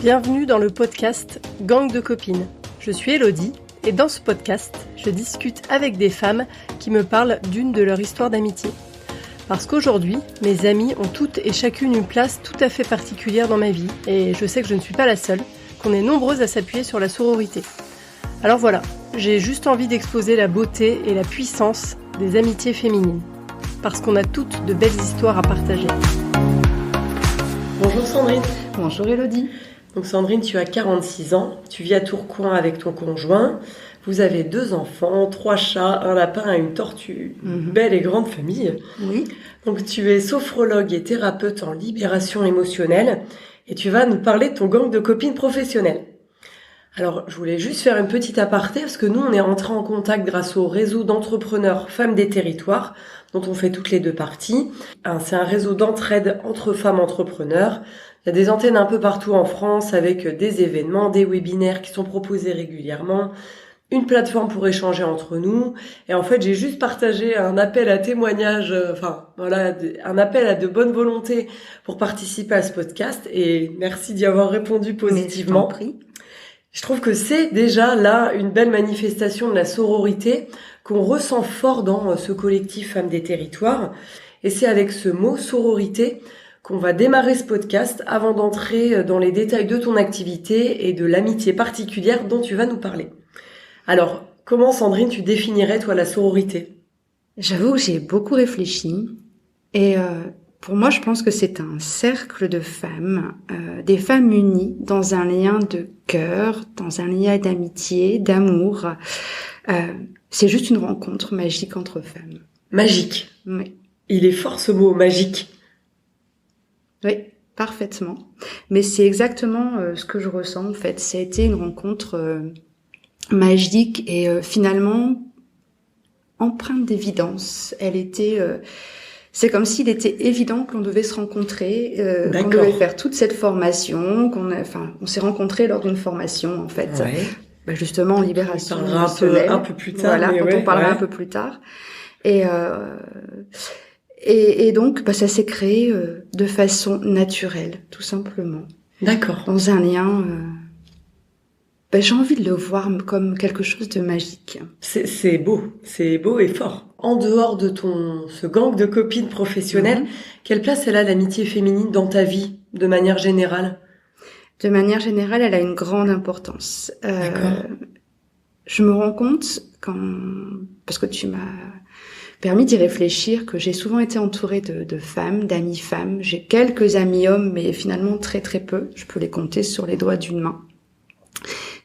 Bienvenue dans le podcast Gang de copines. Je suis Elodie et dans ce podcast, je discute avec des femmes qui me parlent d'une de leur histoire d'amitié. Parce qu'aujourd'hui, mes amies ont toutes et chacune une place tout à fait particulière dans ma vie et je sais que je ne suis pas la seule, qu'on est nombreuses à s'appuyer sur la sororité. Alors voilà, j'ai juste envie d'exposer la beauté et la puissance des amitiés féminines. Parce qu'on a toutes de belles histoires à partager. Bonjour Sandrine. Bonjour Elodie. Donc Sandrine, tu as 46 ans, tu vis à Tourcoing avec ton conjoint, vous avez 2 enfants, 3 chats, un lapin et une tortue, belle et grande famille. Oui. Donc tu es sophrologue et thérapeute en libération émotionnelle et tu vas nous parler de ton gang de copines professionnelles. Alors je voulais juste faire une petite aparté parce que nous on est rentrés en contact grâce au réseau d'entrepreneurs Femmes des Territoires dont on fait toutes les 2 parties. C'est un réseau d'entraide entre femmes entrepreneurs. Il y a des antennes un peu partout en France avec des événements, des webinaires qui sont proposés régulièrement, une plateforme pour échanger entre nous. Et en fait, j'ai juste partagé un appel à témoignage, un appel à de bonne volonté pour participer à ce podcast. Et merci d'y avoir répondu positivement. Je trouve que c'est déjà là une belle manifestation de la sororité qu'on ressent fort dans ce collectif Femmes des Territoires. Et c'est avec ce mot sororité qu'on va démarrer ce podcast avant d'entrer dans les détails de ton activité et de l'amitié particulière dont tu vas nous parler. Alors, comment Sandrine, tu définirais toi la sororité ? J'avoue que j'ai beaucoup réfléchi et pour moi je pense que c'est un cercle de femmes, des femmes unies dans un lien de cœur, dans un lien d'amitié, d'amour. C'est juste une rencontre magique entre femmes. Magique ? Oui. Il est fort ce mot, magique. Oui, parfaitement. Mais c'est exactement ce que je ressens en fait. Ça a été une rencontre magique et finalement empreinte d'évidence. Elle était, c'est comme s'il était évident qu'on devait se rencontrer, qu'on devait faire toute cette formation, on s'est rencontrés lors d'une formation en fait. Ouais. Justement en libération émotionnelle. Un peu plus tard. Voilà, on parlera un peu plus tard. Et donc, ça s'est créé de façon naturelle, tout simplement. D'accord. Dans un lien, j'ai envie de le voir comme quelque chose de magique. C'est beau et fort. En dehors de ce gang de copines professionnelles, quelle place elle a l'amitié féminine dans ta vie, de manière générale ? De manière générale, elle a une grande importance. Je me rends compte parce que tu m'as permis d'y réfléchir, que j'ai souvent été entourée de femmes, d'amis femmes. J'ai quelques amis hommes, mais finalement très très peu. Je peux les compter sur les doigts d'une main.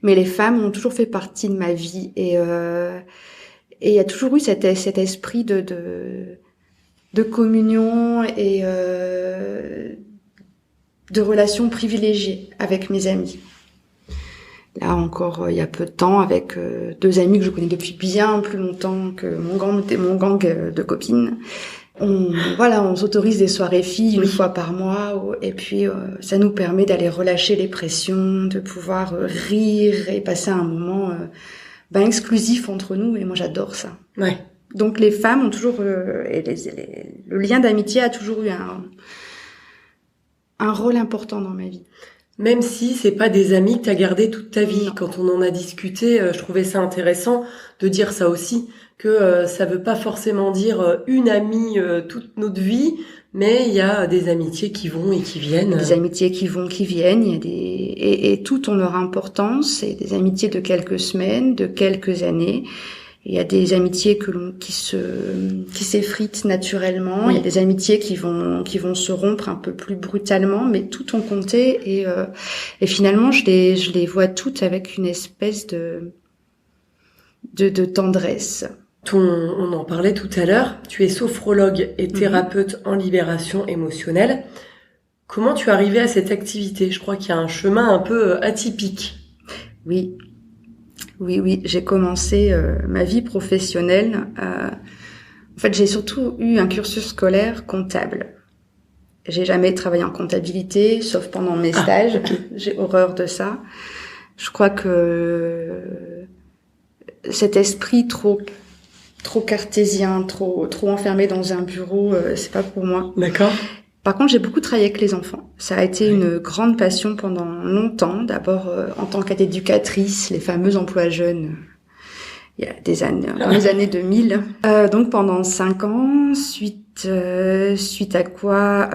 Mais les femmes ont toujours fait partie de ma vie et il y a toujours eu cet esprit de communion et de relations privilégiées avec mes amis. Là encore, il y a peu de temps, avec 2 amis que je connais depuis bien plus longtemps que mon gang de copines. On s'autorise des soirées filles une fois par mois, et puis ça nous permet d'aller relâcher les pressions, de pouvoir rire et passer un moment exclusif entre nous. Et moi, j'adore ça. Ouais. Donc les femmes ont toujours le lien d'amitié a toujours eu un rôle important dans ma vie. Même si c'est pas des amis que t'as gardé toute ta vie. Non. Quand on en a discuté, je trouvais ça intéressant de dire ça aussi, que ça veut pas forcément dire une amie toute notre vie, mais il y a des amitiés qui vont et qui viennent. Des amitiés qui vont, qui viennent, il y a et toutes ont leur importance, c'est des amitiés de quelques semaines, de quelques années. Il y a des amitiés qui s'effritent naturellement. Oui. Il y a des amitiés qui vont se rompre un peu plus brutalement, mais toutes ont compté et finalement je les vois toutes avec une espèce de tendresse. On en parlait tout à l'heure. Tu es sophrologue et thérapeute en libération émotionnelle. Comment tu es arrivée à cette activité ? Je crois qu'il y a un chemin un peu atypique. Oui, j'ai commencé ma vie professionnelle. En fait, j'ai surtout eu un cursus scolaire comptable. J'ai jamais travaillé en comptabilité, sauf pendant mes stages. J'ai horreur de ça. Je crois que cet esprit trop cartésien, trop enfermé dans un bureau, c'est pas pour moi. D'accord. Par contre, j'ai beaucoup travaillé avec les enfants. Ça a été une grande passion pendant longtemps. D'abord, en tant qu'éducatrice, les fameux emplois jeunes, il y a des années, dans les années 2000. Donc pendant 5 ans, suite à quoi,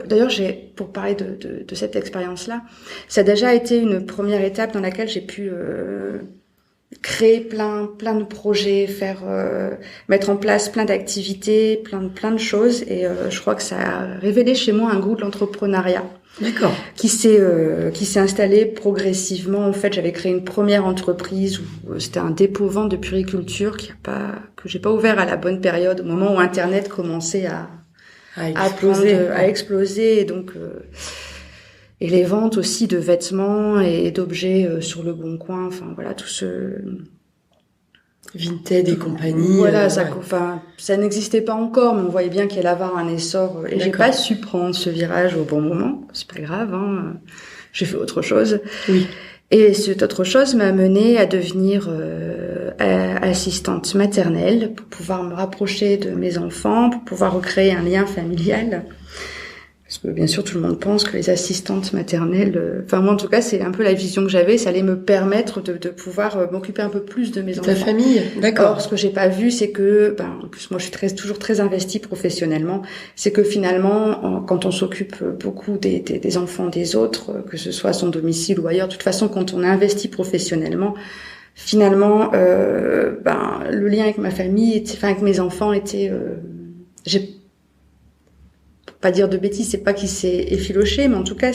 d'ailleurs, pour parler de cette expérience-là, ça a déjà été une première étape dans laquelle j'ai pu créer plein de projets, mettre en place plein d'activités, plein de choses, et je crois que ça a révélé chez moi un goût de l'entrepreneuriat. D'accord. Qui s'est installé progressivement. En fait, j'avais créé une première entreprise où c'était un dépôt-vente de puriculture que j'ai pas ouvert à la bonne période, au moment où Internet commençait à exploser, et donc et les ventes aussi de vêtements et d'objets sur le Bon Coin, enfin voilà, tout ce Vinted et compagnie. Voilà, ça n'existait pas encore, mais on voyait bien qu'il allait avoir un essor. Et j'ai pas su prendre ce virage au bon moment. C'est pas grave, hein. J'ai fait autre chose. Oui. Et cette autre chose m'a menée à devenir assistante maternelle pour pouvoir me rapprocher de mes enfants, pour pouvoir recréer un lien familial. Parce que bien sûr, tout le monde pense que les assistantes maternelles, moi en tout cas, c'est un peu la vision que j'avais, ça allait me permettre de pouvoir m'occuper un peu plus de mes enfants. Ta famille, d'accord. Or, ce que j'ai pas vu, c'est que, en plus moi je suis toujours très investie professionnellement, c'est que finalement, quand on s'occupe beaucoup des enfants des autres, que ce soit à son domicile ou ailleurs, de toute façon, quand on investit professionnellement, finalement, le lien avec ma famille, avec mes enfants était, pas dire de bêtises, c'est pas qu'il s'est effiloché, mais en tout cas,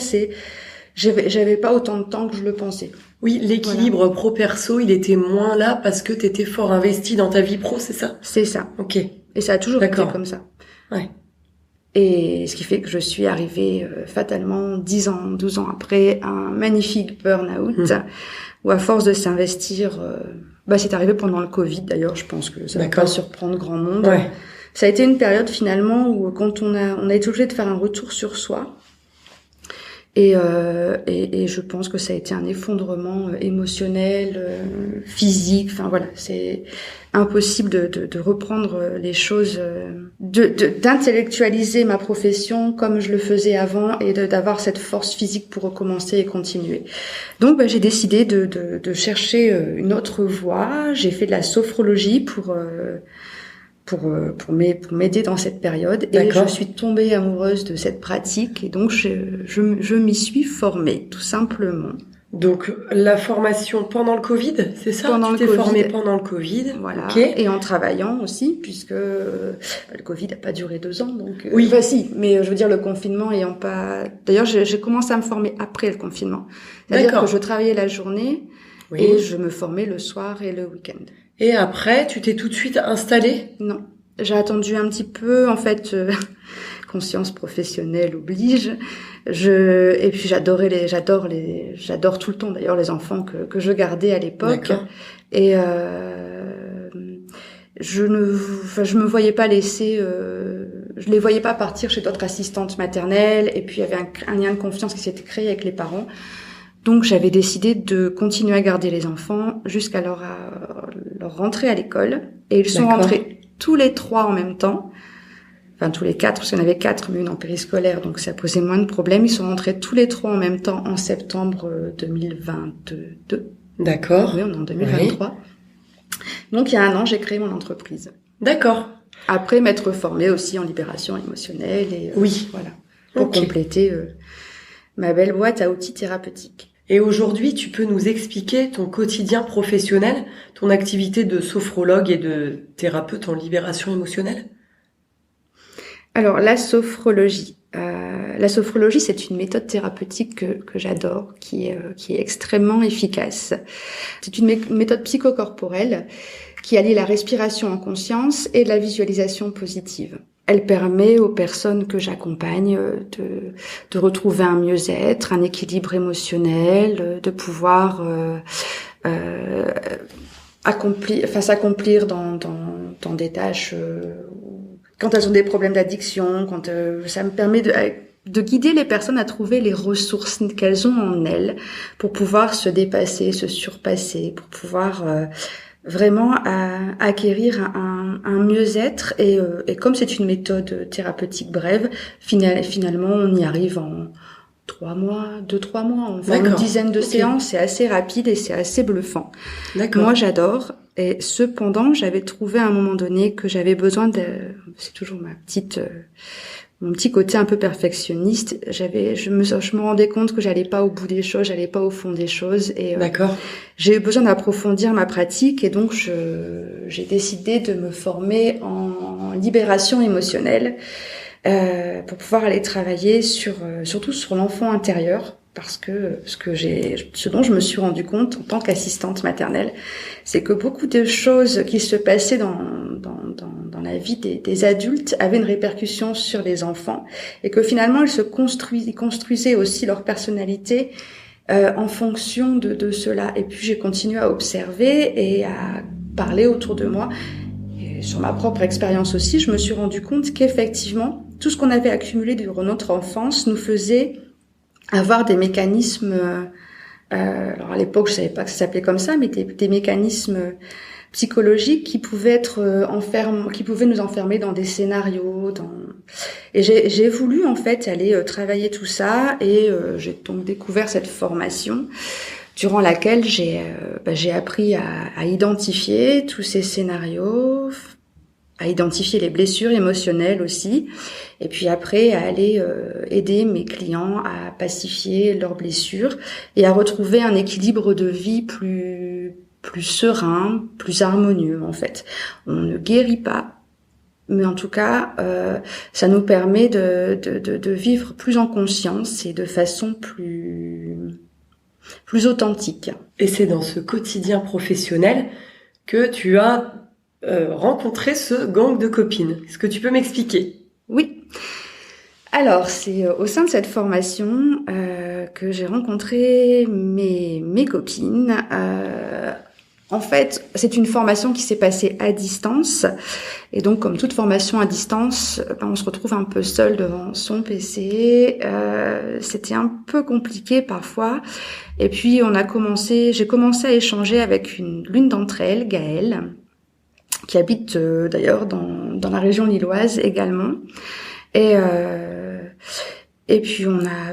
j'avais pas autant de temps que je le pensais. Oui, l'équilibre pro-perso, il était moins là parce que t'étais fort investi dans ta vie pro, c'est ça? C'est ça. Ok. Et ça a toujours été comme ça. Ouais. Et ce qui fait que je suis arrivée fatalement 12 ans après, un magnifique burn-out, où à force de s'investir, c'est arrivé pendant le Covid d'ailleurs, je pense que ça va pas surprendre grand monde. Ouais. Ça a été une période finalement où quand on a été obligé de faire un retour sur soi, et je pense que ça a été un effondrement émotionnel, physique. Enfin voilà, c'est impossible de reprendre les choses, d'intellectualiser ma profession comme je le faisais avant et d'avoir cette force physique pour recommencer et continuer. Donc j'ai décidé de chercher une autre voie. J'ai fait de la sophrologie pour m'aider dans cette période. Et je suis tombée amoureuse de cette pratique, et donc je m'y suis formée, tout simplement. Donc la formation pendant le Covid, c'est ça? Tu t'es formée pendant le Covid. Voilà. Okay. Et en travaillant aussi, puisque le Covid n'a pas duré 2 ans, donc oui. Si, mais je veux dire le confinement ayant pas. D'ailleurs, j'ai commencé à me former après le confinement. C'est-à-dire que je travaillais la journée et je me formais le soir et le week-end. Et après, tu t'es tout de suite installée? Non. J'ai attendu un petit peu, en fait, conscience professionnelle oblige. Et puis j'adore tout le temps d'ailleurs les enfants que je gardais à l'époque. D'accord. Et je me voyais pas laisser, je les voyais pas partir chez d'autres assistantes maternelles. Et puis il y avait un lien de confiance qui s'était créé avec les parents. Donc j'avais décidé de continuer à garder les enfants jusqu'à leur rentrée à l'école. Et ils sont rentrés tous les 3 en même temps. Enfin, tous les 4, parce qu'il y en avait 4, mais une en périscolaire, donc ça posait moins de problèmes. Ils sont rentrés tous les 3 en même temps en septembre 2022. D'accord. Oui, on est en 2023. Oui. Donc il y a 1 an, j'ai créé mon entreprise. D'accord. Après m'être formée aussi en libération émotionnelle et voilà, pour compléter ma belle boîte à outils thérapeutiques. Et aujourd'hui, tu peux nous expliquer ton quotidien professionnel, ton activité de sophrologue et de thérapeute en libération émotionnelle? Alors, la sophrologie, c'est une méthode thérapeutique que j'adore, qui est extrêmement efficace. C'est une méthode psychocorporelle qui allie la respiration en conscience et la visualisation positive. Elle permet aux personnes que j'accompagne de retrouver un mieux-être, un équilibre émotionnel, de pouvoir s'accomplir dans des tâches quand elles ont des problèmes d'addiction, quand ça me permet de guider les personnes à trouver les ressources qu'elles ont en elles pour pouvoir se dépasser, se surpasser, pour pouvoir vraiment acquérir un mieux-être et comme c'est une méthode thérapeutique brève, finalement on y arrive en 3 mois, 2-3 mois, enfin une dizaine de séances, c'est assez rapide et c'est assez bluffant. D'accord. Moi j'adore, et cependant j'avais trouvé à un moment donné que j'avais besoin c'est toujours mon petit côté un peu perfectionniste, je me rendais compte que j'allais pas au bout des choses, j'allais pas au fond des choses et j'ai eu besoin d'approfondir ma pratique et donc j'ai décidé de me former en libération émotionnelle pour pouvoir aller travailler surtout sur l'enfant intérieur. Parce que ce dont je me suis rendu compte en tant qu'assistante maternelle, c'est que beaucoup de choses qui se passaient dans la vie des adultes avaient une répercussion sur les enfants et que finalement ils construisaient aussi leur personnalité en fonction de cela. Et puis j'ai continué à observer et à parler autour de moi. Et sur ma propre expérience aussi, je me suis rendu compte qu'effectivement, tout ce qu'on avait accumulé durant notre enfance nous faisait avoir des mécanismes, alors à l'époque je savais pas que ça s'appelait comme ça, mais des mécanismes psychologiques qui pouvaient qui pouvaient nous enfermer dans des scénarios, et j'ai voulu en fait aller travailler tout ça et j'ai donc découvert cette formation durant laquelle j'ai appris à identifier tous ces scénarios, à identifier les blessures émotionnelles aussi, et puis après à aller aider mes clients à pacifier leurs blessures et à retrouver un équilibre de vie plus serein, plus harmonieux en fait. On ne guérit pas, mais en tout cas, ça nous permet de vivre plus en conscience et de façon plus authentique. Et c'est dans ce quotidien professionnel que tu as rencontré ce gang de copines. Est-ce que tu peux m'expliquer ? Oui. Alors, c'est au sein de cette formation que j'ai rencontré mes copines. En fait, c'est une formation qui s'est passée à distance. Et donc, comme toute formation à distance, on se retrouve un peu seul devant son PC. C'était un peu compliqué parfois. Et puis, j'ai commencé à échanger avec l'une d'entre elles, Gaëlle, qui habite d'ailleurs dans la région lilloise également. Et puis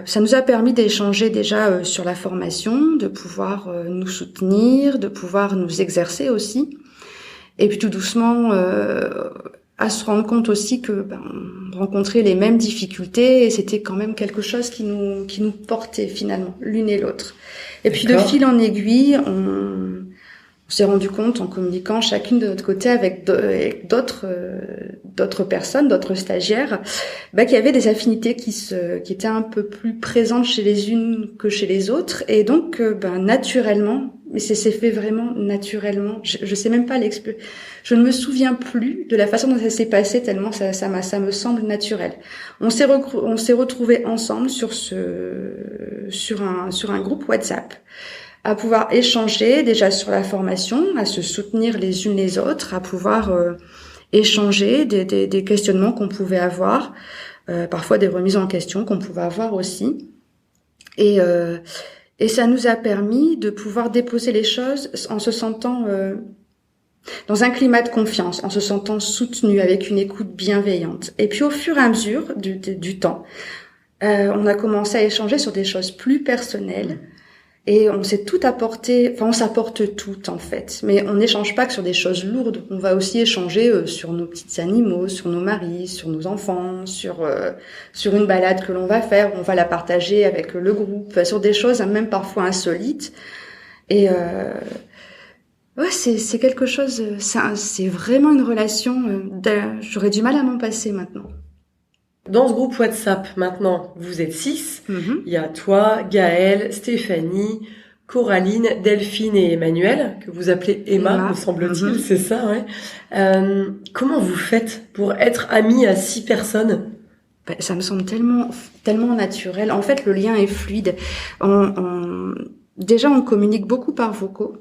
ça nous a permis d'échanger déjà sur la formation, de pouvoir nous soutenir, de pouvoir nous exercer aussi. Et puis tout doucement à se rendre compte aussi que on rencontrait les mêmes difficultés et c'était quand même quelque chose qui nous portait finalement l'une et l'autre. Et puis de fil en aiguille, on s'est rendu compte en communiquant chacune de notre côté avec d'autres personnes, d'autres stagiaires, qu'il y avait des affinités qui étaient un peu plus présentes chez les unes que chez les autres, et donc naturellement, mais c'est fait vraiment naturellement. Je sais même pas je ne me souviens plus de la façon dont ça s'est passé tellement ça me semble naturel. On s'est retrouvés ensemble sur un groupe WhatsApp, à pouvoir échanger déjà sur la formation, à se soutenir les unes les autres, à pouvoir échanger des questionnements qu'on pouvait avoir, parfois des remises en question qu'on pouvait avoir aussi. Et ça nous a permis de pouvoir déposer les choses en se sentant dans un climat de confiance, en se sentant soutenu, avec une écoute bienveillante. Et puis au fur et à mesure du temps, on a commencé à échanger sur des choses plus personnelles. Et on s'est tout apporté, on s'apporte tout en fait, mais on n'échange pas que sur des choses lourdes. On va aussi échanger sur nos petits animaux, sur nos maris, sur nos enfants, sur une balade que l'on va faire. On va la partager avec le groupe, sur des choses même parfois insolites. Et c'est quelque chose. C'est vraiment une relation. J'aurais du mal à m'en passer maintenant. Dans ce groupe WhatsApp, maintenant, vous êtes 6. Mm-hmm. Il y a toi, Gaëlle, Stéphanie, Coraline, Delphine et Emmanuel, que vous appelez Emma. Me semble-t-il, mm-hmm. C'est ça, ouais. Comment vous faites pour être amis à 6 personnes ? Ça me semble tellement naturel. En fait, le lien est fluide. Déjà, on communique beaucoup par vocaux.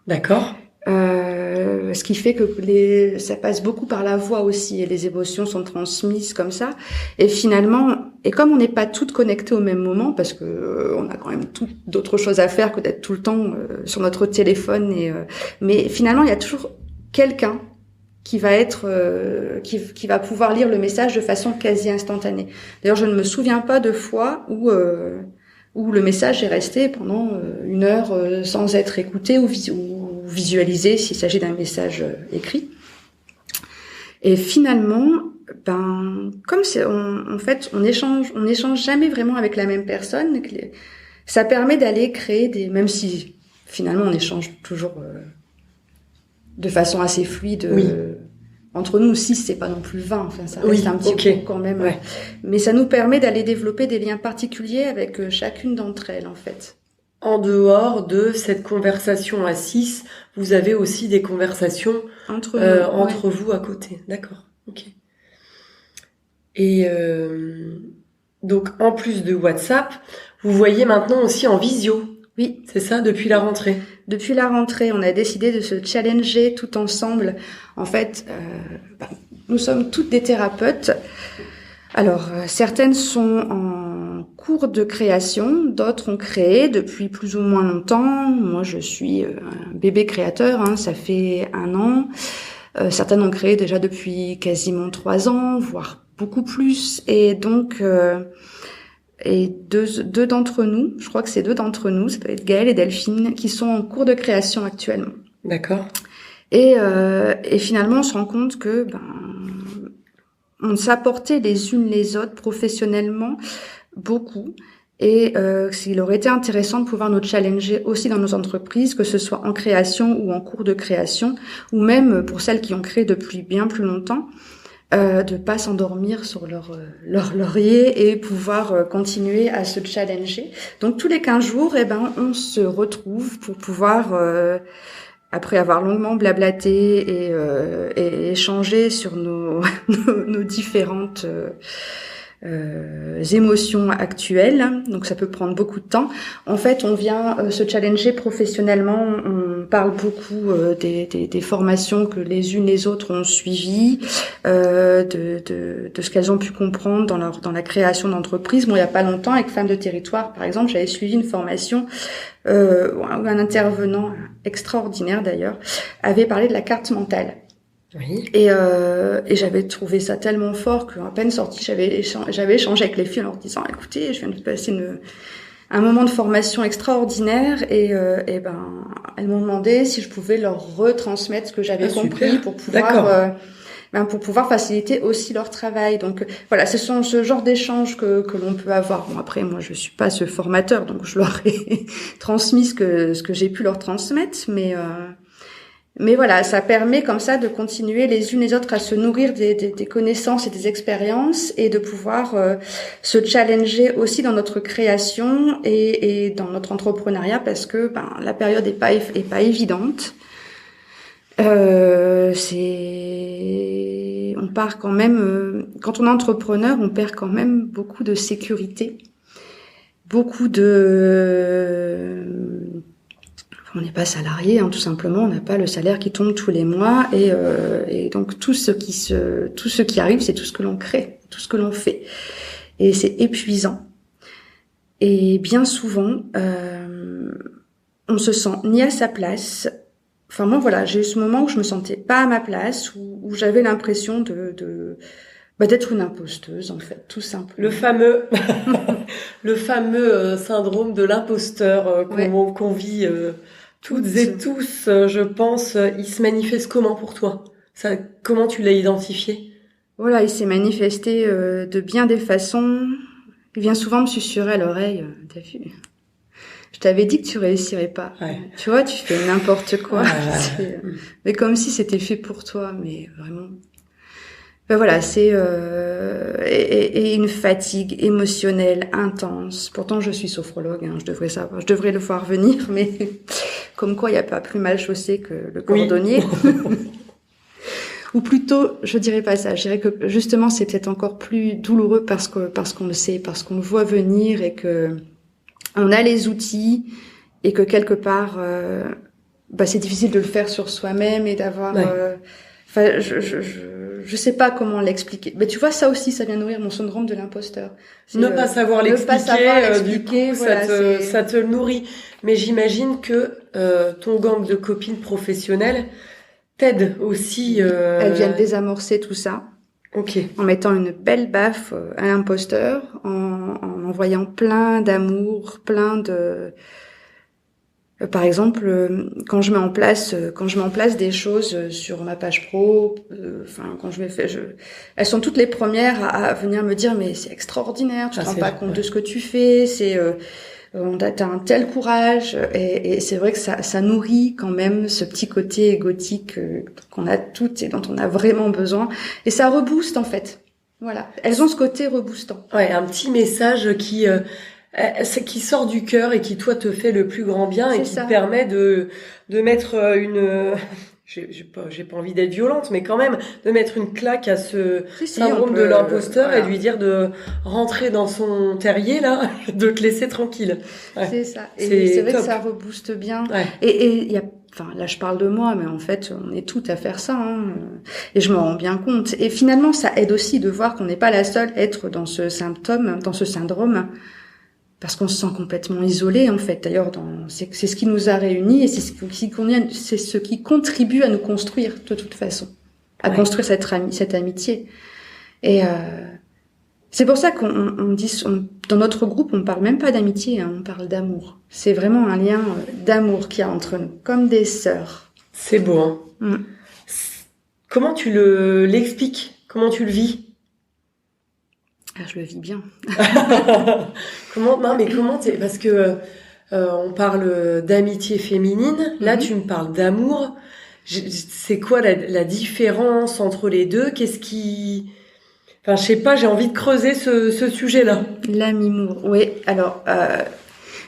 D'accord. Ce qui fait que ça passe beaucoup par la voix aussi et les émotions sont transmises comme ça. Et finalement, comme on n'est pas toutes connectées au même moment, parce que on a quand même d'autres choses à faire que d'être tout le temps sur notre téléphone, mais finalement il y a toujours quelqu'un qui va être qui va pouvoir lire le message de façon quasi instantanée. D'ailleurs, je ne me souviens pas de fois où le message est resté pendant 1 heure sans être écouté ou visualisé s'il s'agit d'un message écrit. Et finalement, comme en fait, on échange jamais vraiment avec la même personne. Ça permet d'aller créer même si finalement on échange toujours de façon assez fluide. Entre nous, 6, c'est pas non plus 20. Enfin, ça reste un petit groupe quand même. Ouais. Mais ça nous permet d'aller développer des liens particuliers avec chacune d'entre elles, en fait. En dehors de cette conversation à 6, vous avez aussi des conversations entre vous à côté. D'accord. Ok. Et donc, en plus de WhatsApp, vous voyez maintenant aussi en visio. Oui. C'est ça, depuis la rentrée. Depuis la rentrée, on a décidé de se challenger tout ensemble. En fait, nous sommes toutes des thérapeutes. Alors, certaines sont en cours de création, d'autres ont créé depuis plus ou moins longtemps. Moi, je suis un bébé créateur, ça fait 1 an. Certaines ont créé déjà depuis quasiment 3 ans, voire beaucoup plus. Et donc... Et deux d'entre nous, je crois que c'est 2 d'entre nous, ça peut être Gaëlle et Delphine, qui sont en cours de création actuellement. D'accord. Et finalement, on se rend compte que on s'apportait les unes les autres professionnellement beaucoup. Et il aurait été intéressant de pouvoir nous challenger aussi dans nos entreprises, que ce soit en création ou en cours de création, ou même pour celles qui ont créé depuis bien plus longtemps. De pas s'endormir sur leur laurier et pouvoir continuer à se challenger. Donc tous les 15 jours, on se retrouve pour pouvoir, après avoir longuement blablaté et échangé sur nos différentes émotions actuelles, donc ça peut prendre beaucoup de temps. En fait, on vient se challenger professionnellement. On parle beaucoup des formations que les unes les autres ont suivies, de ce qu'elles ont pu comprendre dans la création d'entreprise. Bon, il y a pas longtemps, avec Femmes de Territoire, par exemple, j'avais suivi une formation où un intervenant extraordinaire d'ailleurs avait parlé de la carte mentale. Oui. Et j'avais trouvé ça tellement fort qu'à peine sortie, j'avais échangé avec les filles en leur disant, écoutez, je viens de passer un moment de formation extraordinaire et elles m'ont demandé si je pouvais leur retransmettre ce que j'avais compris pour pouvoir faciliter aussi leur travail. Donc voilà, ce sont ce genre d'échanges que l'on peut avoir. Bon, après, moi, je suis pas ce formateur, donc je leur ai transmis ce que j'ai pu leur transmettre, mais voilà, ça permet comme ça de continuer les unes les autres à se nourrir des connaissances et des expériences et de pouvoir se challenger aussi dans notre création et dans notre entrepreneuriat parce que la période est pas évidente. On part quand même quand on est entrepreneur, on perd quand même beaucoup de sécurité, beaucoup on n'est pas salarié, tout simplement. On n'a pas le salaire qui tombe tous les mois, et donc tout ce qui arrive, c'est tout ce que l'on crée, tout ce que l'on fait, et c'est épuisant. Et bien souvent, on se sent ni à sa place. Enfin moi, voilà, j'ai eu ce moment où je me sentais pas à ma place, où j'avais l'impression d'être une imposteuse, en fait, tout simplement. Le fameux syndrome de l'imposteur qu'on vit toutes et tous, je pense. Il se manifeste comment pour toi? Comment tu l'as identifié? Voilà, il s'est manifesté de bien des façons. Il vient souvent me susurrer à l'oreille, t'as vu? Je t'avais dit que tu réussirais pas. Ouais. Tu vois, tu fais n'importe quoi. Mais comme si c'était fait pour toi, mais vraiment. Voilà, c'est et une fatigue émotionnelle intense. Pourtant, je suis sophrologue, je devrais savoir, je devrais le voir venir, mais comme quoi, il n'y a pas plus mal chaussé que le cordonnier. Oui. Ou plutôt, je dirais pas ça. Je dirais que justement, c'est peut-être encore plus douloureux parce qu'on le sait, parce qu'on le voit venir et que on a les outils et que quelque part, c'est difficile de le faire sur soi-même et d'avoir. Je sais pas comment l'expliquer. Mais tu vois, ça aussi, ça vient nourrir mon syndrome de l'imposteur. Ne pas savoir l'expliquer, du coup, voilà, ça te nourrit. Mais j'imagine que ton gang de copines professionnelles t'aident aussi. Elles viennent désamorcer tout ça. Ok. En mettant une belle baffe à l'imposteur, en envoyant plein d'amour, plein de... Par exemple, quand je mets en place des choses sur ma page pro, quand je elles sont toutes les premières à venir me dire mais c'est extraordinaire, tu te rends pas compte de ce que tu fais, t'as un tel courage, et c'est vrai que ça nourrit quand même ce petit côté égotique qu'on a toutes et dont on a vraiment besoin, et ça rebooste en fait. Voilà, elles ont ce côté reboostant. Ouais, un petit message qui sort du cœur et qui toi te fait le plus grand bien et qui te permet de mettre une j'ai pas envie d'être violente, mais quand même de mettre une claque à ce syndrome de l'imposteur, et de lui dire de rentrer dans son terrier là, de te laisser tranquille. Ouais. C'est ça. Et c'est vrai que ça rebooste bien. Ouais. Et il y a, là je parle de moi, mais en fait on est toutes à faire ça, hein, et je m'en rends bien compte. Et finalement ça aide aussi de voir qu'on n'est pas la seule à être dans ce syndrome. Parce qu'on se sent complètement isolé, en fait. D'ailleurs, c'est ce qui nous a réunis, et c'est ce qui contribue à nous construire, de toute façon. À construire cette amitié. Et c'est pour ça qu'on dit, dans notre groupe, on parle même pas d'amitié, hein, on parle d'amour. C'est vraiment un lien d'amour qu'il y a entre nous, comme des sœurs. C'est beau, hein. Comment tu l'expliques? Comment tu le vis? Je le vis bien. Comment parce que on parle d'amitié féminine, là tu me parles d'amour. C'est quoi la différence entre les deux? Qu'est-ce qui... Enfin, je sais pas, j'ai envie de creuser ce sujet-là. L'amimour, oui. Alors,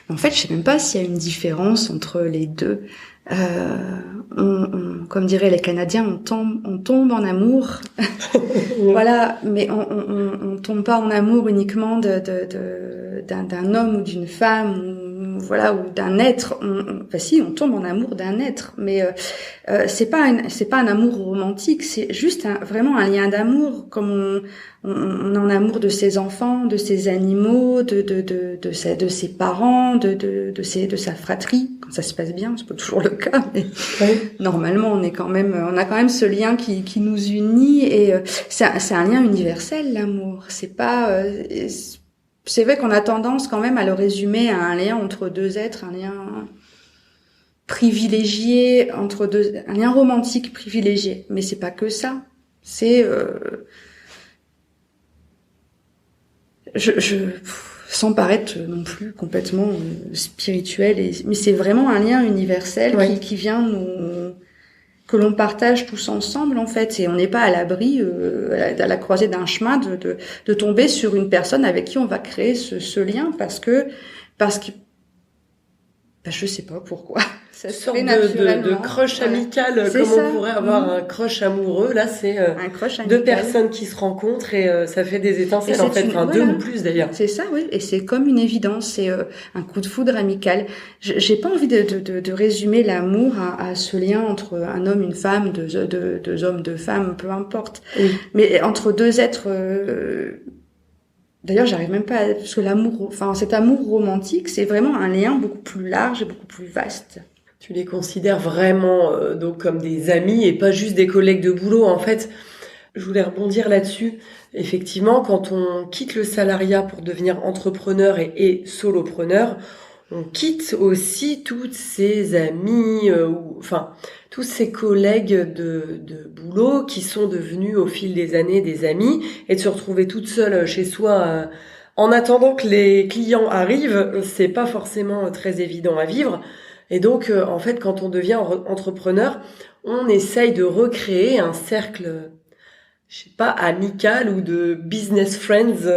en fait, je sais même pas s'il y a une différence entre les deux. Comme diraient les Canadiens, on tombe en amour. Voilà, mais on tombe pas en amour uniquement d'un homme ou d'une femme, ou d'un être. Si, on tombe en amour d'un être, mais c'est pas un amour romantique, c'est juste vraiment un lien d'amour, comme on a un amour de ses enfants, de ses animaux, de ses parents, de sa fratrie. Quand ça se passe bien, c'est pas toujours le cas, mais normalement on a quand même ce lien qui nous unit, et c'est un lien universel, l'amour. C'est vrai qu'on a tendance quand même à le résumer à un lien entre deux êtres, un lien privilégié un lien romantique privilégié, mais c'est pas que ça. C'est sans paraître non plus complètement spirituel, mais c'est vraiment un lien universel qui vient que l'on partage tous ensemble, en fait, et on n'est pas à l'abri à la croisée d'un chemin de tomber sur une personne avec qui on va créer ce lien, parce que je sais pas pourquoi. Ça se fait naturellement. De crush amical, comme on pourrait avoir un crush amoureux. Là, c'est deux personnes qui se rencontrent, et ça fait des étincelles, en fait. Deux ou plus, d'ailleurs. C'est ça, oui. Et c'est comme une évidence. C'est un coup de foudre amical. J'ai pas envie de résumer l'amour à ce lien entre un homme, une femme, deux hommes, deux femmes, peu importe. Oui. Mais entre deux êtres... D'ailleurs, j'arrive même pas parce que cet amour romantique, c'est vraiment un lien beaucoup plus large et beaucoup plus vaste. Tu les considères vraiment donc comme des amis et pas juste des collègues de boulot. En fait, je voulais rebondir là-dessus. Effectivement, quand on quitte le salariat pour devenir entrepreneur et solopreneur, on quitte aussi toutes ses amies, tous ses collègues de boulot qui sont devenus au fil des années des amis, et de se retrouver toute seule chez soi en attendant que les clients arrivent, c'est pas forcément très évident à vivre. Et donc, en fait, quand on devient entrepreneur, on essaye de recréer un cercle, je sais pas, amical ou de business friends.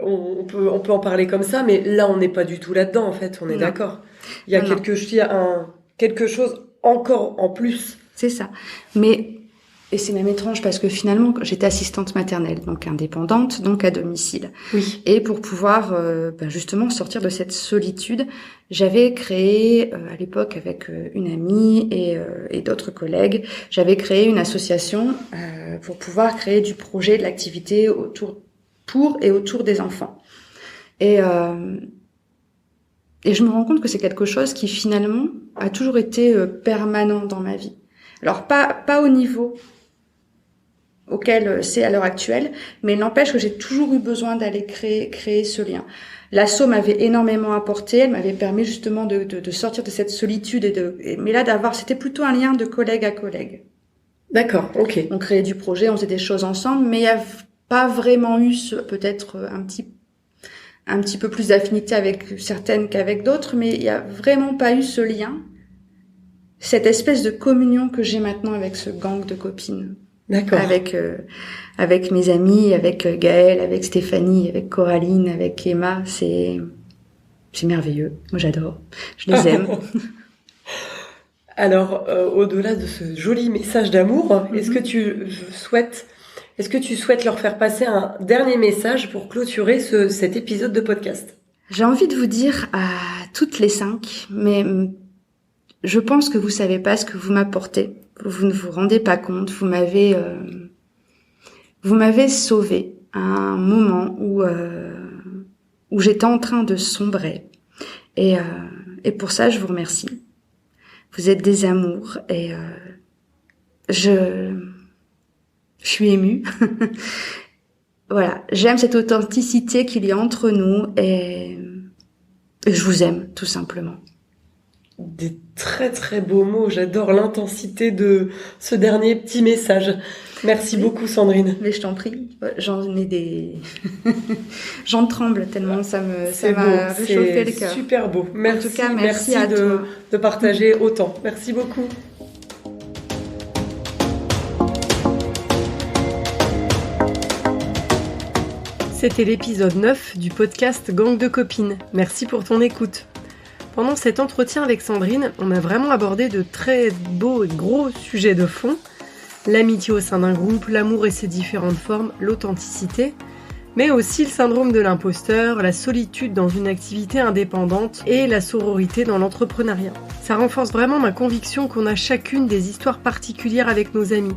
On peut en parler comme ça, mais là, on n'est pas du tout là-dedans, en fait. On est d'accord. Il y a quelque chose encore en plus. C'est ça. Et c'est même étrange parce que finalement, j'étais assistante maternelle, donc indépendante, donc à domicile. Oui. Et pour pouvoir justement sortir de cette solitude, j'avais créé à l'époque avec une amie et d'autres collègues, j'avais créé une association pour pouvoir créer du projet, de l'activité pour et autour des enfants. Et je me rends compte que c'est quelque chose qui finalement a toujours été permanent dans ma vie. Alors pas au niveau auquel c'est à l'heure actuelle, mais il n'empêche que j'ai toujours eu besoin d'aller créer ce lien. L'asso m'avait énormément apporté, elle m'avait permis justement de sortir de cette solitude mais là c'était plutôt un lien de collègue à collègue. D'accord, ok. On créait du projet, on faisait des choses ensemble, mais il n'y a pas vraiment eu peut-être un petit peu plus d'affinité avec certaines qu'avec d'autres, mais il n'y a vraiment pas eu ce lien, cette espèce de communion que j'ai maintenant avec ce gang de copines. D'accord. Avec mes amis, avec Gaëlle, avec Stéphanie, avec Coraline, avec Emma, c'est merveilleux. Moi, j'adore. Je les aime. Alors, au-delà de ce joli message d'amour, est-ce que tu souhaites leur faire passer un dernier message pour clôturer cet épisode de podcast? J'ai envie de vous dire à toutes les 5, mais je pense que vous savez pas ce que vous m'apportez. Vous ne vous rendez pas compte. Vous m'avez sauvée à un moment où j'étais en train de sombrer. Et pour ça, je vous remercie. Vous êtes des amours et je suis émue. Voilà, j'aime cette authenticité qu'il y a entre nous et je vous aime tout simplement. Des très très beaux mots, j'adore l'intensité de ce dernier petit message. Merci beaucoup Sandrine. Mais je t'en prie, j'en tremble tellement ça m'a réchauffé le cœur. C'est super beau. Merci, en tout cas, merci à toi de partager autant. Merci beaucoup. C'était l'épisode 9 du podcast Gang de copines. Merci pour ton écoute. Pendant cet entretien avec Sandrine, on a vraiment abordé de très beaux et gros sujets de fond. L'amitié au sein d'un groupe, l'amour et ses différentes formes, l'authenticité, mais aussi le syndrome de l'imposteur, la solitude dans une activité indépendante et la sororité dans l'entrepreneuriat. Ça renforce vraiment ma conviction qu'on a chacune des histoires particulières avec nos amis.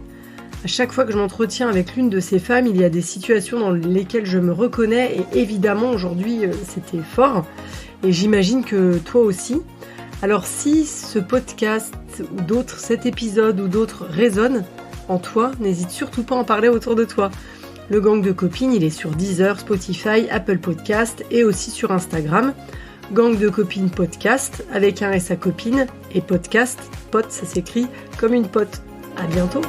À chaque fois que je m'entretiens avec l'une de ces femmes, il y a des situations dans lesquelles je me reconnais et évidemment aujourd'hui c'était fort. Et j'imagine que toi aussi. Alors si ce podcast ou d'autres, cet épisode ou d'autres résonnent en toi, n'hésite surtout pas à en parler autour de toi. Le Gang de copines, il est sur Deezer, Spotify, Apple Podcast et aussi sur Instagram. Gang de copines podcast avec un S à copine et podcast, pote ça s'écrit comme une pote. À bientôt.